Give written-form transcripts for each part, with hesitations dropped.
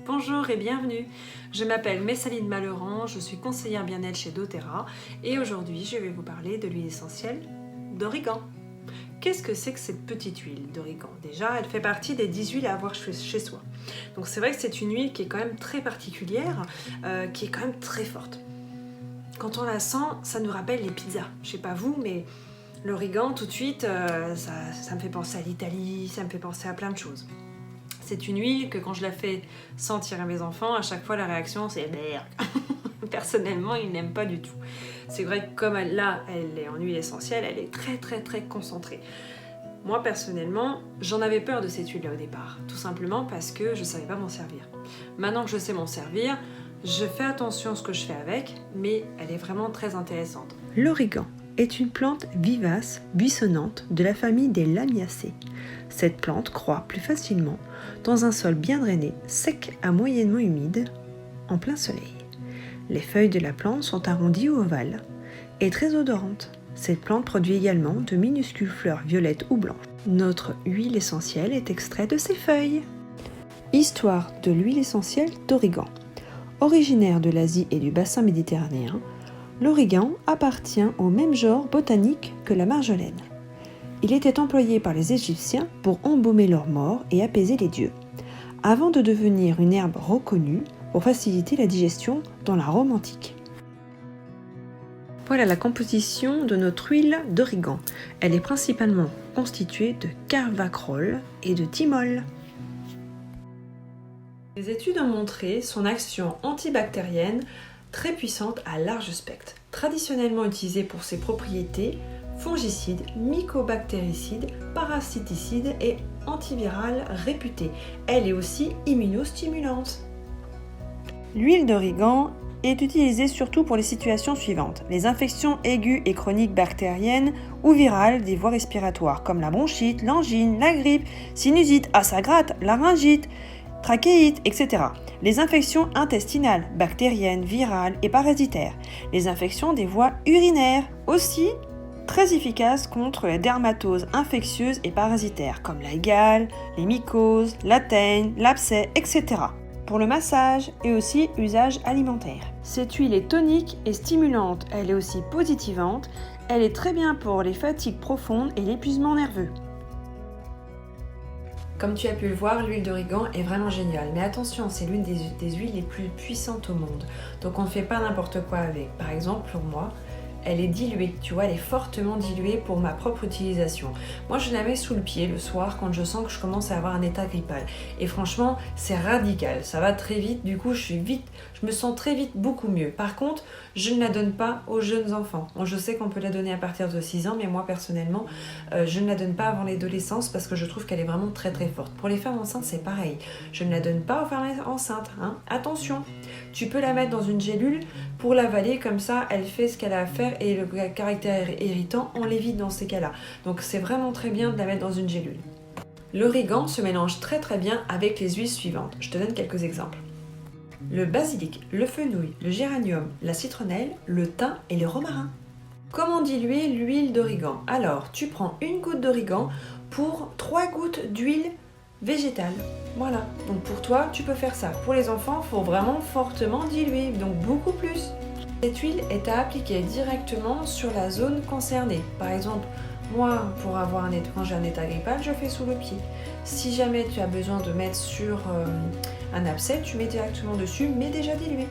Bonjour et bienvenue. Je m'appelle Messaline Malleurant, je suis conseillère bien-être chez doTERRA et aujourd'hui je vais vous parler de l'huile essentielle d'origan. Qu'est-ce que c'est que cette petite huile d'origan? Déjà, elle fait partie des 10 huiles à avoir chez soi. Donc c'est vrai que c'est une huile qui est quand même très particulière, qui est quand même très forte. Quand on la sent, ça nous rappelle les pizzas. Je sais pas vous, mais l'origan tout de suite, ça me fait penser à l'Italie, ça me fait penser à plein de choses. C'est une huile que quand je la fais sentir à mes enfants, à chaque fois la réaction c'est merde. Personnellement, ils n'aiment pas du tout. C'est vrai que comme là, elle est en huile essentielle, elle est très concentrée. Moi personnellement, j'en avais peur de cette huile-là au départ, tout simplement parce que je ne savais pas m'en servir. Maintenant que je sais m'en servir, je fais attention à ce que je fais avec, mais elle est vraiment très intéressante. L'origan est une plante vivace, buissonnante de la famille des Lamiacées. Cette plante croît plus facilement dans un sol bien drainé, sec à moyennement humide, en plein soleil. Les feuilles de la plante sont arrondies ou ovales et très odorantes. Cette plante produit également de minuscules fleurs violettes ou blanches. Notre huile essentielle est extraite de ses feuilles. Histoire de l'huile essentielle d'origan. Originaire de l'Asie et du bassin méditerranéen, l'origan appartient au même genre botanique que la marjolaine. Il était employé par les Égyptiens pour embaumer leurs morts et apaiser les dieux, avant de devenir une herbe reconnue pour faciliter la digestion dans la Rome antique. Voilà la composition de notre huile d'origan. Elle est principalement constituée de carvacrol et de thymol. Les études ont montré son action antibactérienne très puissante à large spectre, traditionnellement utilisée pour ses propriétés fongicides, mycobactéricides, parasiticides et antivirales réputées. Elle est aussi immunostimulante. L'huile d'origan est utilisée surtout pour les situations suivantes: les infections aiguës et chroniques bactériennes ou virales des voies respiratoires, comme la bronchite, l'angine, la grippe, sinusite, ça gratte, laryngite, trachéite, etc. Les infections intestinales, bactériennes, virales et parasitaires. Les infections des voies urinaires, aussi très efficaces contre les dermatoses infectieuses et parasitaires, comme la gale, les mycoses, la teigne, l'abcès, etc. Pour le massage et aussi usage alimentaire. Cette huile est tonique et stimulante, elle est aussi positivante, elle est très bien pour les fatigues profondes et l'épuisement nerveux. Comme tu as pu le voir, l'huile d'origan est vraiment géniale. Mais attention, c'est l'une des huiles les plus puissantes au monde. Donc on ne fait pas n'importe quoi avec. Par exemple, pour moi, elle est diluée. Tu vois, elle est fortement diluée pour ma propre utilisation. Moi, je la mets sous le pied le soir quand je sens que je commence à avoir un état grippal. Et franchement, c'est radical. Ça va très vite. Du coup, je me sens très vite beaucoup mieux. Par contre, je ne la donne pas aux jeunes enfants. Bon, je sais qu'on peut la donner à partir de 6 ans, mais moi, personnellement, je ne la donne pas avant l'adolescence parce que je trouve qu'elle est vraiment très forte. Pour les femmes enceintes, c'est pareil. Je ne la donne pas aux femmes enceintes. Attention, tu peux la mettre dans une gélule pour l'avaler, comme ça, elle fait ce qu'elle a à faire et le caractère irritant, on l'évite dans ces cas-là. Donc c'est vraiment très bien de la mettre dans une gélule. L'origan se mélange très bien avec les huiles suivantes. Je te donne quelques exemples. Le basilic, le fenouil, le géranium, la citronnelle, le thym et le romarin. Comment diluer l'huile d'origan? Alors, tu prends une goutte d'origan pour 3 gouttes d'huile végétale. Voilà. Donc pour toi, tu peux faire ça. Pour les enfants, il faut vraiment fortement diluer, donc beaucoup plus. Cette huile est à appliquer directement sur la zone concernée. Par exemple, moi, quand j'ai un état grippal, je fais sous le pied. Si jamais tu as besoin de mettre sur un abcès, tu mets directement dessus, mais déjà dilué.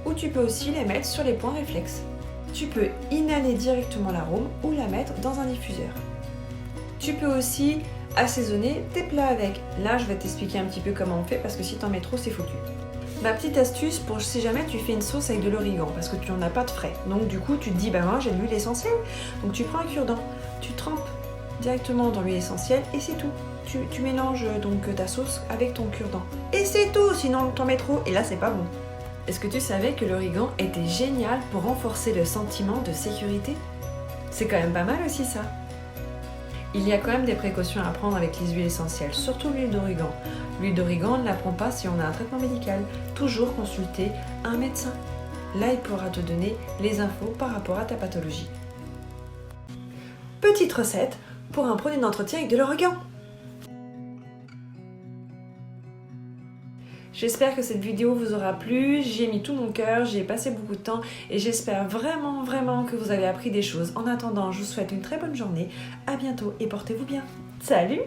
Ou tu peux aussi les mettre sur les points réflexes. Tu peux inhaler directement l'arôme ou la mettre dans un diffuseur. Tu peux aussi assaisonner tes plats avec. Là, je vais t'expliquer un petit peu comment on fait parce que si t'en mets trop, c'est foutu. Ma petite astuce pour si jamais tu fais une sauce avec de l'origan parce que tu n'en as pas de frais. Donc du coup, tu te dis, moi j'ai de l'huile essentielle. Donc tu prends un cure-dent, tu trempes directement dans l'huile essentielle et c'est tout. Tu mélanges donc ta sauce avec ton cure-dent. Et c'est tout, sinon t'en mets trop et là c'est pas bon. Est-ce que tu savais que l'origan était génial pour renforcer le sentiment de sécurité? C'est quand même pas mal aussi ça. Il y a quand même des précautions à prendre avec les huiles essentielles, surtout l'huile d'origan. L'huile d'origan, on ne la prend pas si on a un traitement médical. Toujours consulter un médecin. Là, il pourra te donner les infos par rapport à ta pathologie. Petite recette pour un produit d'entretien avec de l'origan. J'espère que cette vidéo vous aura plu, j'y ai mis tout mon cœur, j'y ai passé beaucoup de temps et j'espère vraiment que vous avez appris des choses. En attendant, je vous souhaite une très bonne journée, à bientôt et portez-vous bien. Salut!